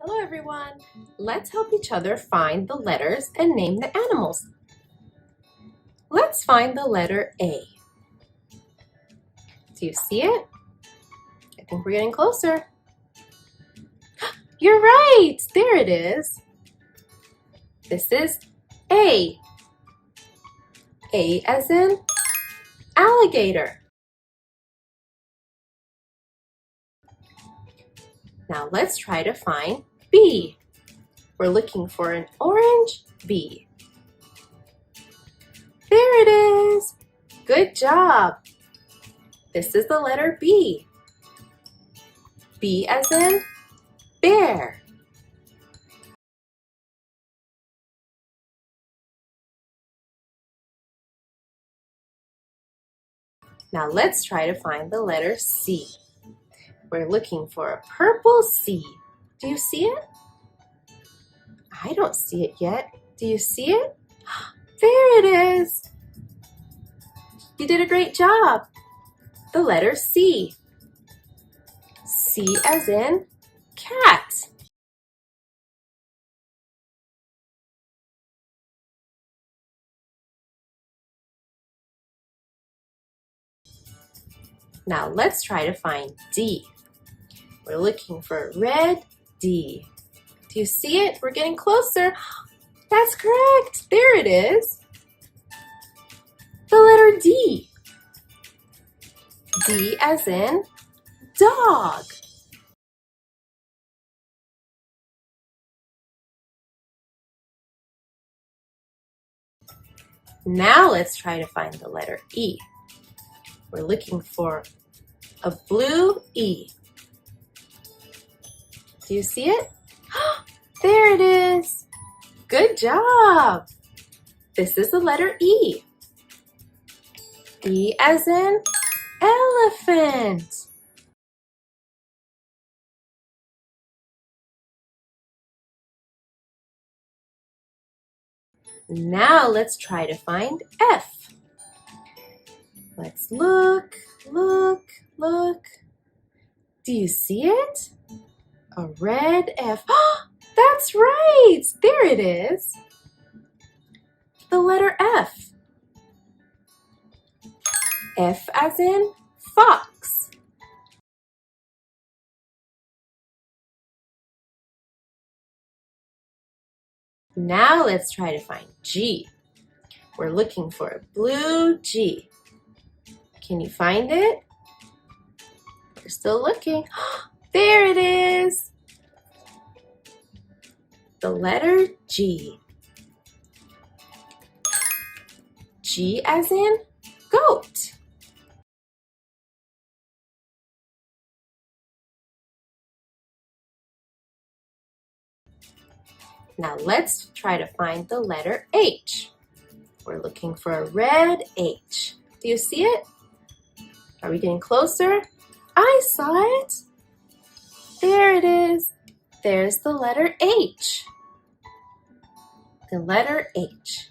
Hello everyone! Let's help each other find the letters and name the animals. Let's find the letter A. Do you see it? I think we're getting closer. You're right! There it is. This is A. A as in alligator. Now let's try to find B. We're looking for an orange B. There it is. Good job. This is the letter B. B as in bear. Now let's try to find the letter C. We're looking for a purple C. Do you see it? I don't see it yet. Do you see it? There it is. You did a great job. The letter C. C as in cat. Now let's try to find D. We're looking for a red D. Do you see it? We're getting closer. That's correct. There it is. The letter D. D as in dog. Now let's try to find the letter E. We're looking for a blue E. Do you see it? There it is. Good job. This is the letter E. E as in elephant. Now let's try to find F. Let's look, look, look. Do you see it? A red F. That's right! There it is. The letter F. F as in fox. Now let's try to find G. We're looking for a blue G. Can you find it? We're still looking. There it is. The letter G. G as in goat. Now let's try to find the letter H. We're looking for a red H. Do you see it? Are we getting closer? I saw it. There it is. There's the letter H. The letter H.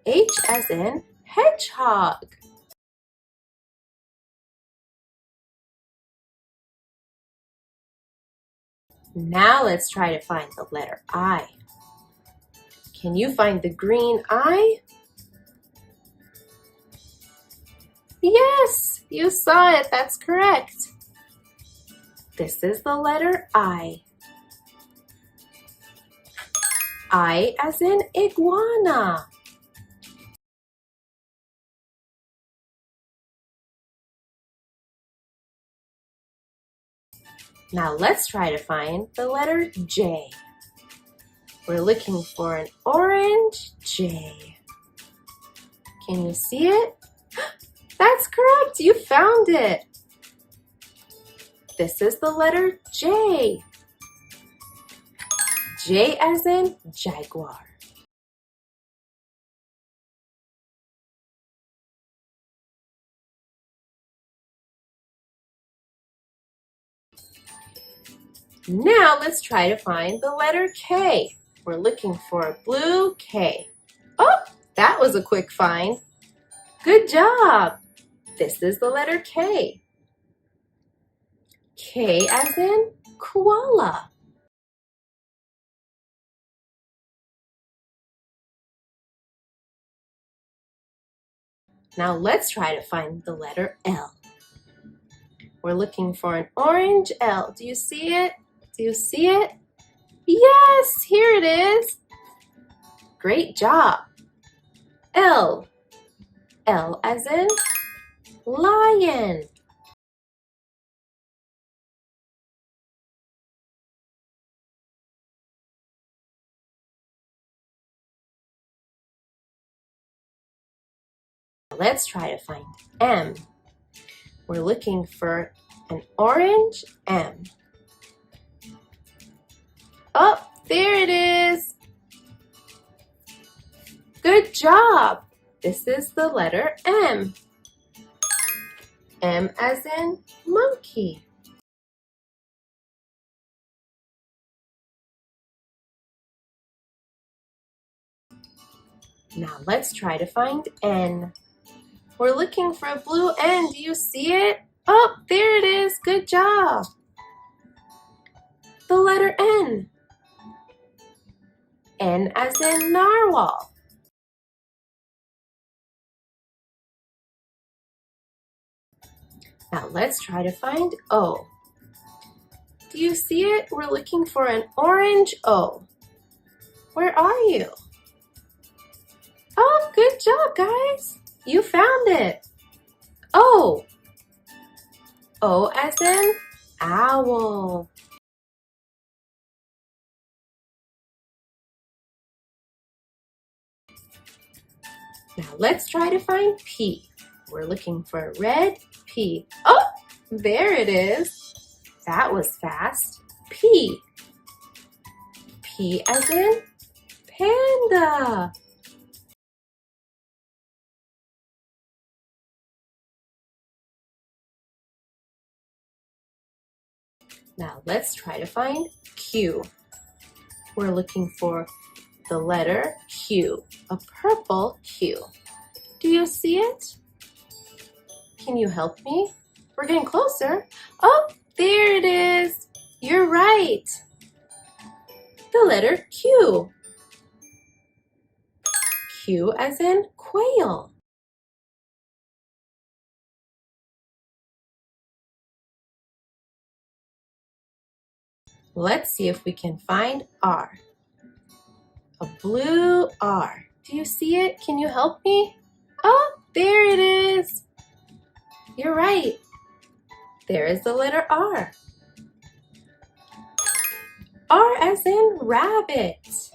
H as in hedgehog. Now let's try to find the letter I. Can you find the green I? Yes, you saw it. That's correct. This is the letter I. I as in iguana. Now let's try to find the letter J. We're looking for an orange J. Can you see it? That's correct. You found it. This is the letter J. J as in Jaguar. Now let's try to find the letter K. We're looking for a blue K. Oh, that was a quick find. Good job. This is the letter K. K as in koala. Now let's try to find the letter L. We're looking for an orange L. Do you see it? Do you see it? Yes, here it is. Great job. L. L as in lion. Let's try to find M. We're looking for an orange M. Oh, there it is. Good job. This is the letter M. M as in monkey. Now let's try to find N. We're looking for a blue N. Do you see it? Oh, there it is. Good job. The letter N. N as in narwhal. Now let's try to find O. Do you see it? We're looking for an orange O. Where are you? Oh, good job, guys. You found it. O. O as in owl. Now let's try to find P. We're looking for a red P. Oh, there it is. That was fast. P. P as in panda. Now let's try to find Q. We're looking for the letter Q, a purple Q. Do you see it? Can you help me? We're getting closer. Oh, there it is. You're right. The letter Q. Q as in quail. Let's see if we can find R. A blue R. Do you see it? Can you help me? Oh, there it is. You're right. There is the letter R. R as in rabbit.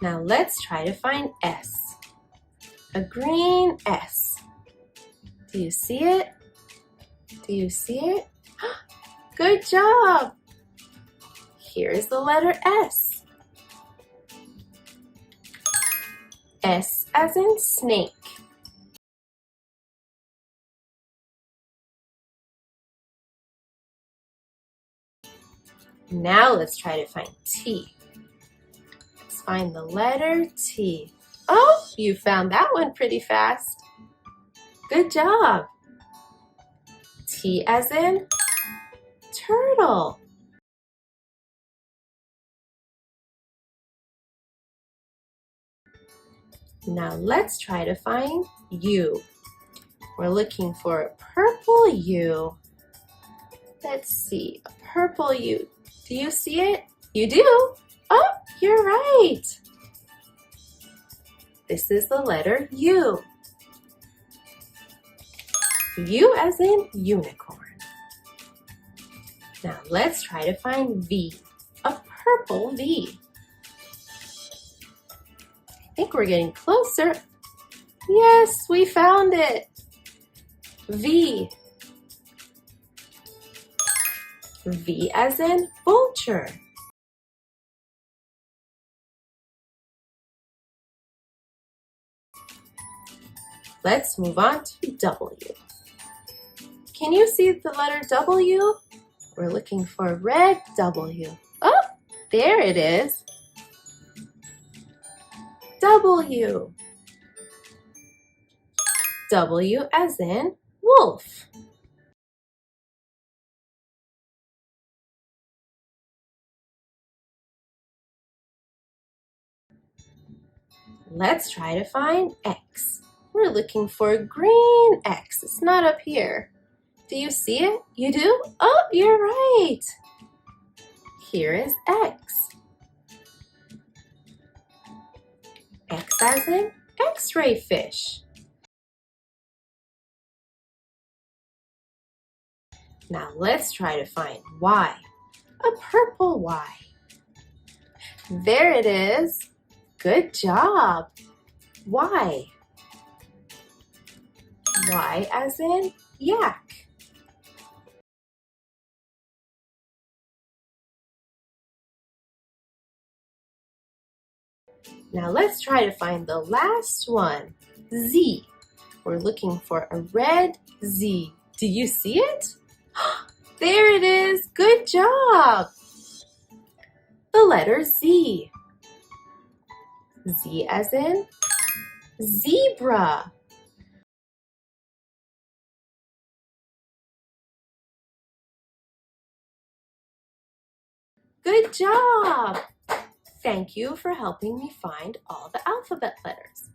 Now let's try to find S. A green S. Do you see it? Do you see it? Good job. Here's the letter S. S as in snake. Now let's try to find T. Let's find the letter T. Oh, you found that one pretty fast. Good job. T as in turtle. Now let's try to find U. We're looking for a purple U. Let's see, a purple U. Do you see it? You do? Oh, you're right. This is the letter U. U as in unicorn. Now let's try to find V, a purple V. I think we're getting closer. Yes, we found it. V. V as in vulture. Let's move on to W. Can you see the letter W? We're looking for a red W. Oh, there it is. W. W as in wolf. Let's try to find X. We're looking for green X. It's not up here. Do you see it? You do? Oh, you're right. Here is X. X as in X-ray fish. Now let's try to find Y. A purple Y. There it is. Good job. Y. Y as in yak. Now let's try to find the last one, Z. We're looking for a red Z. Do you see it? There it is. Good job. The letter Z. Z as in zebra. Good job. Thank you for helping me find all the alphabet letters.